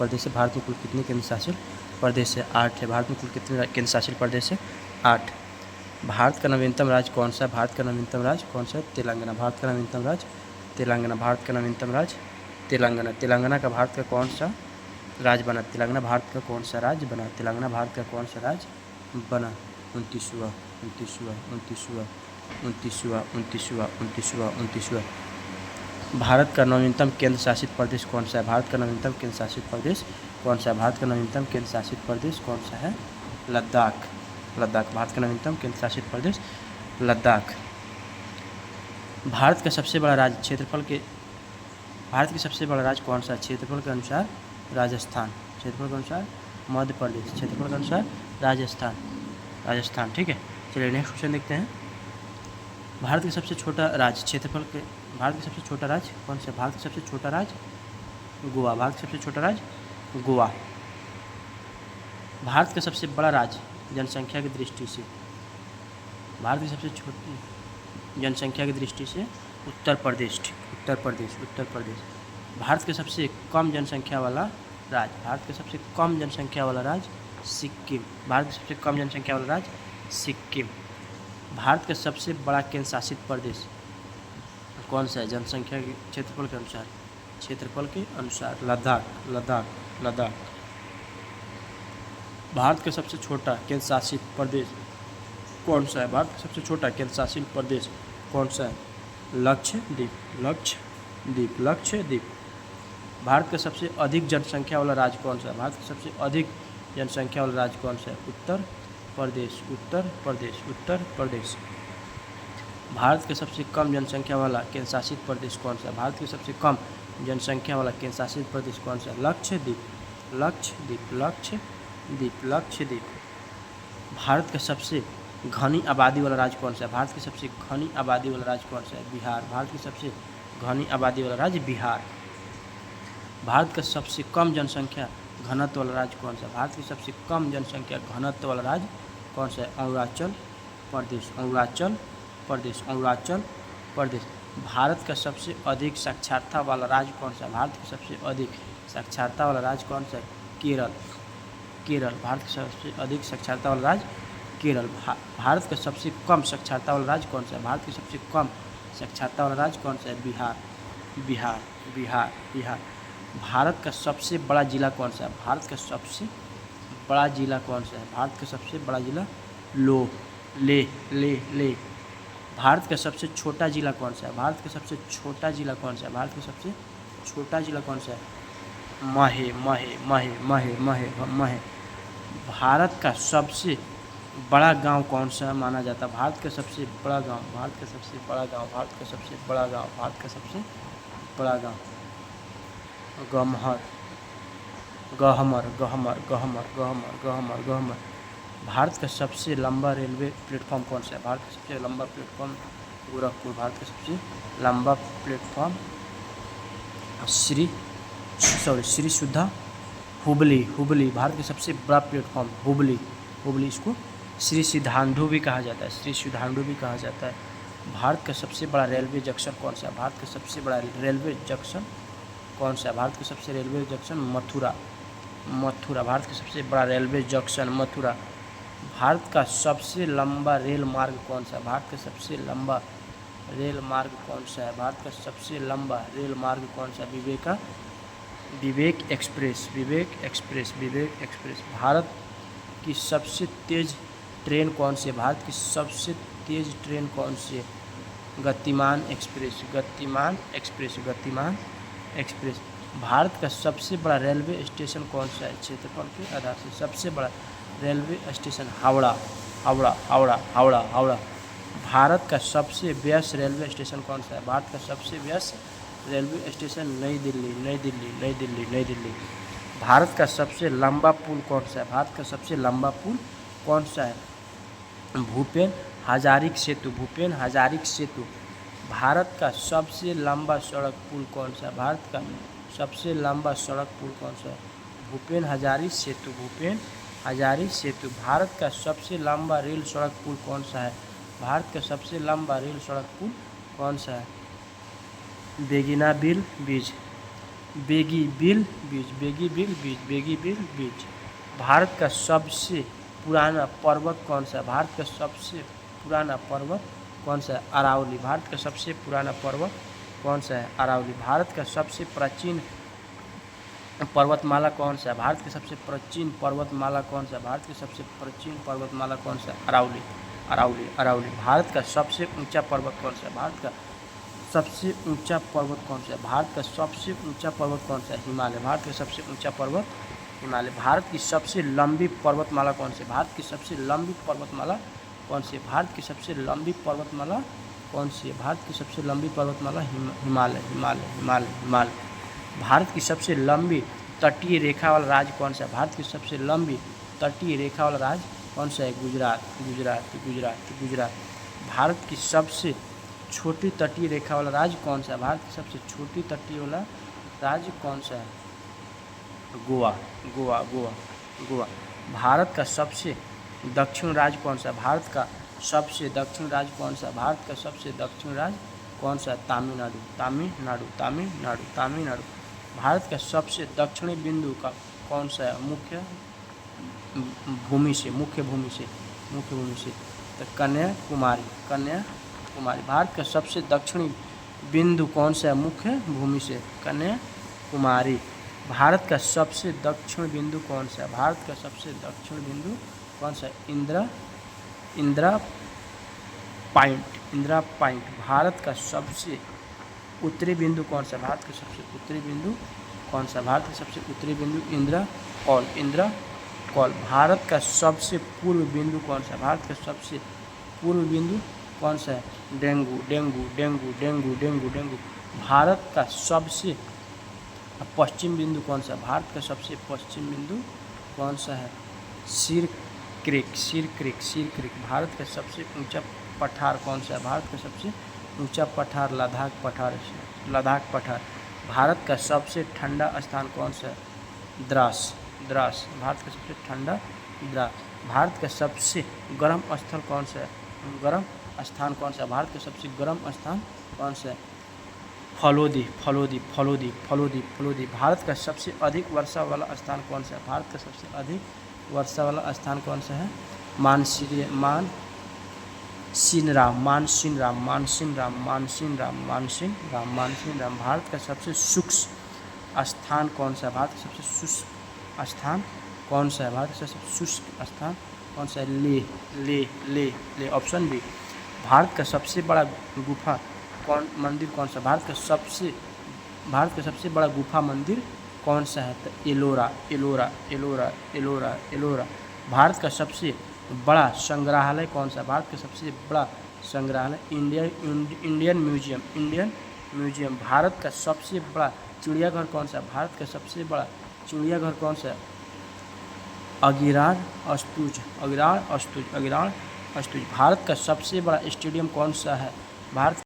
प्रदेश है? भारत में कुल कितने केंद्र शासित प्रदेश है? 8 है। भारत में कुल कितने केंद्र शासित प्रदेश है? 8। भारत का नवीनतम राज्य कौन सा है? भारत का नवीनतम राज्य कौन सा है? तेलंगाना। भारत का नवीनतम राज्य तेलंगाना। भारत का नवीनतम राज्य तेलंगाना। तेलंगाना का भारत का कौन सा राज्य बना? तेलंगाना भारत का कौन सा राज्य बना? तेलंगाना भारत का कौन सा राज्य बना? 29वां। भारत का नवीनतम केंद्र शासित प्रदेश कौन सा है? भारत का नवीनतम केंद्र शासित प्रदेश कौन सा है? भारत का नवीनतम केंद्र शासित प्रदेश कौन सा है? लद्दाख। लद्दाख। भारत का नवीनतम केंद्र शासित प्रदेश लद्दाख। भारत का सबसे बड़ा राज्य क्षेत्रफल के भारत का सबसे बड़ा राज्य कौन सा है? क्षेत्रफल के अनुसार राजस्थान। क्षेत्रफल के अनुसार मध्य प्रदेश। क्षेत्रफल के अनुसार राजस्थान। ठीक है, चलिए नेक्स्ट क्वेश्चन देखते हैं। भारत का सबसे छोटा राज्य क्षेत्रफल के भारत का सबसे छोटा राज्य कौन सा? भारत का सबसे छोटा राज्य गोवा। भारत का सबसे छोटा राज्य गोवा। भारत का सबसे बड़ा राज्य जनसंख्या की दृष्टि से भारत की सबसे छोटी जनसंख्या की दृष्टि से उत्तर प्रदेश। उत्तर प्रदेश। भारत के सबसे कम जनसंख्या वाला राज्य भारत के सबसे कम जनसंख्या वाला राज्य सिक्किम। भारत के सबसे कम जनसंख्या वाला राज्य सिक्किम। भारत का सबसे बड़ा केंद्र शासित प्रदेश कौन सा है? जनसंख्या के क्षेत्रफल के अनुसार लद्दाख। भारत का सबसे छोटा केंद्र शासित प्रदेश कौन सा है? भारत का सबसे छोटा केंद्र शासित प्रदेश कौन सा है? लक्षद्वीप। भारत का सबसे अधिक जनसंख्या वाला राज्य कौन सा है? भारत का सबसे अधिक जनसंख्या वाला राज्य कौन सा है? उत्तर प्रदेश। भारत के सबसे कम जनसंख्या वाला केंद्र शासित प्रदेश कौन सा है? भारत के सबसे कम जनसंख्या वाला केंद्र शासित प्रदेश कौन सा है? लक्षद्वीप। भारत का सबसे घनी आबादी वाला राज्य कौन सा है? भारत की सबसे घनी आबादी वाला राज्य कौन सा है? बिहार। भारत की सबसे घनी आबादी वाला राज्य बिहार। भारत का सबसे कम जनसंख्या घनत्व वाला राज्य कौन सा है? भारत की सबसे कम जनसंख्या घनत्व वाला राज्य कौन सा है? अरुणाचल प्रदेश। भारत का सबसे अधिक साक्षरता वाला राज्य कौन सा है? भारत का सबसे अधिक साक्षरता वाला राज्य कौन सा है? केरल। भारत का सबसे अधिक साक्षरता वाला राज्य केरल। भारत का सबसे कम साक्षरता वाला राज्य कौन सा है? भारत का सबसे कम साक्षरता वाला राज्य कौन सा है? बिहार। भारत का सबसे बड़ा जिला कौन सा है? भारत का सबसे बड़ा जिला कौन सा है? भारत का सबसे बड़ा जिला ले। भारत का सबसे छोटा जिला कौन सा है? भारत का सबसे छोटा जिला कौन सा है? भारत का सबसे छोटा जिला कौन सा है? महे। भारत का सबसे बड़ा गांव कौन सा माना जाता है? भारत का सबसे बड़ा गांव गहमर। भारत का सबसे लंबा रेलवे प्लेटफॉर्म कौन सा है? भारत का सबसे लंबा प्लेटफॉर्म गोरखपुर। भारत का सबसे लंबा प्लेटफॉर्म श्री सुधा हुबली। भारत का सबसे बड़ा प्लेटफॉर्म हुबली। इसको श्री सिद्धांधु भी कहा जाता है। भारत का सबसे बड़ा रेलवे जंक्शन कौन सा है? भारत का सबसे बड़ा रेलवे जंक्शन कौन सा है? भारत का सबसे रेलवे जंक्शन मथुरा। भारत का सबसे बड़ा रेलवे जंक्शन मथुरा। भारत का सबसे लंबा रेल मार्ग कौन सा है? भारत का सबसे लंबा रेल मार्ग कौन सा है? भारत का सबसे लंबा रेल मार्ग कौन सा है? विवेक एक्सप्रेस। भारत की सबसे तेज ट्रेन कौन सी है? भारत की सबसे तेज ट्रेन कौन सी है? गतिमान एक्सप्रेस। भारत का सबसे बड़ा रेलवे स्टेशन कौन सा है? क्षेत्रफल के आधार से सबसे बड़ा रेलवे स्टेशन हावड़ा। भारत का सबसे व्यस्त रेलवे स्टेशन कौन सा है? भारत का सबसे व्यस्त रेलवे स्टेशन नई दिल्ली। भारत का सबसे लंबा पुल कौन सा है? भारत का सबसे लंबा पुल कौन सा है? भूपेन हजारिका सेतु। भारत का सबसे लंबा सड़क पुल कौन सा है? भारत का सबसे लंबा सड़क पुल कौन सा है? भूपेन हजारिका सेतु। भारत का सबसे लंबा रेल सड़क पुल कौन सा है? भारत का सबसे लंबा रेल सड़क पुल कौन सा है? बेगिनाबिल ब्रिज। बेगी बिल बीच, बेगी बिल बीच, बेगी बिल बीच। भारत का सबसे पुराना पर्वत कौन सा है? भारत का सबसे पुराना पर्वत कौन सा है? अरावली। भारत का सबसे पुराना पर्वत कौन सा है? अरावली। भारत का सबसे प्राचीन पर्वतमाला कौन सा है? भारत की सबसे प्राचीन पर्वतमाला कौन सा है? भारत की सबसे प्राचीन पर्वतमाला कौन सा है? अरावली, अरावली, अरावली। भारत का सबसे ऊंचा पर्वत कौन सा है? भारत का सबसे ऊंचा पर्वत कौन सा है? भारत का सबसे ऊंचा पर्वत कौन सा है? हिमालय। भारत का सबसे ऊंचा पर्वत हिमालय। भारत की सबसे लंबी पर्वतमाला कौन सी है? भारत की सबसे लंबी पर्वतमाला कौन सी है? भारत की सबसे लंबी पर्वतमाला कौन सी है? भारत की सबसे लंबी पर्वतमाला हिमालय, हिमालय, हिमालय, हिमालय। भारत की सबसे लंबी तटीय रेखा वाला राज्य कौन सा है? भारत की सबसे लंबी तटीय रेखा वाला राज्य कौन सा है? गुजरात, गुजरात, गुजरात, गुजरात। भारत की सबसे छोटी तटीय रेखा वाला राज्य कौन सा है? भारत की सबसे छोटी तटीय वाला राज्य कौन सा है? गोवा, गोवा, गोवा, गोवा। भारत का सबसे दक्षिण राज्य कौन सा है? भारत का सबसे दक्षिण राज्य कौन सा है? भारत का सबसे दक्षिण राज्य कौन सा है? तमिलनाडु, तमिलनाडु, तमिलनाडु, तमिलनाडु। भारत का सबसे दक्षिणी बिंदु का कौन सा है? मुख्य भूमि से, मुख्य भूमि से, मुख्य भूमि से तो कन्याकुमारी, कन्याकुमारी। भारत का सबसे दक्षिणी बिंदु कौन सा है? मुख्य भूमि से, कन्याकुमारी। भारत का सबसे दक्षिण बिंदु कौन सा है? भारत का सबसे दक्षिण बिंदु कौन सा है? Indira point, Indira point. भारत का सबसे उत्तरी बिंदु कौन सा? भारत का सबसे उत्तरी बिंदु कौन सा? भारत का सबसे उत्तरी बिंदु इंदिरा कॉल, इंदिरा कॉल। भारत का सबसे पूर्व बिंदु कौन सा? भारत का सबसे पूर्व बिंदु कौन सा है? Dengue, dengue, dengue, dengue, dengue, dengue. Bharat का सबसे पश्चिम बिंदु कौन सा? भारत का सबसे पश्चिम बिंदु कौन सा है? सिर क्रिक, सिर क्रिक, सिर क्रिक। भारत का सबसे ऊंचा पठार कौन सा है? भारत का सबसे ऊंचा पठार लद्दाख पठार, लद्दाख पठार। भारत का सबसे ठंडा स्थान कौन सा है? द्रास, द्रास। भारत का सबसे ठंडा द्रास। भारत का सबसे गर्म स्थल कौन सा है? गर्म स्थान कौन सा है? भारत का सबसे गर्म स्थान कौन सा है? फलोदी, फलोदी, फलोदी, फलोदी, फलोदी। भारत का सबसे अधिक वर्षा वाला स्थान कौन सा है? भारत का सबसे अधिक वर्षा वाला स्थान कौन सा है? मानसिनराम, मानसिनराम, मानसिनराम, मानसिनराम, मानसिनराम, मानसिनराम। भारत का सबसे शुष्क स्थान कौन सा है? भारत का सबसे शुष्क स्थान कौन सा है? भारत का सबसे शुष्क स्थान कौन सा है? ले, ले, ले, ले। Option B. भारत का सबसे बड़ा गुफा मंदिर कौन सा? भारत का सबसे बड़ा गुफा मंदिर कौन सा है? तो एलोरा, एलोरा, एलोरा, एलोरा, एलोरा। भारत का सबसे बड़ा संग्रहालय कौन सा? भारत का सबसे बड़ा संग्रहालय Indian museum, Indian museum. Bharat का सबसे बड़ा चिड़ियाघर कौन सा? भारत का सबसे बड़ा चिड़ियाघर कौन सा? अगिरार अस्तुज, अगिरार अस्तुज, अगिरार अस्तुज। भारत का सबसे बड़ा स्टेडियम कौन सा है? भारत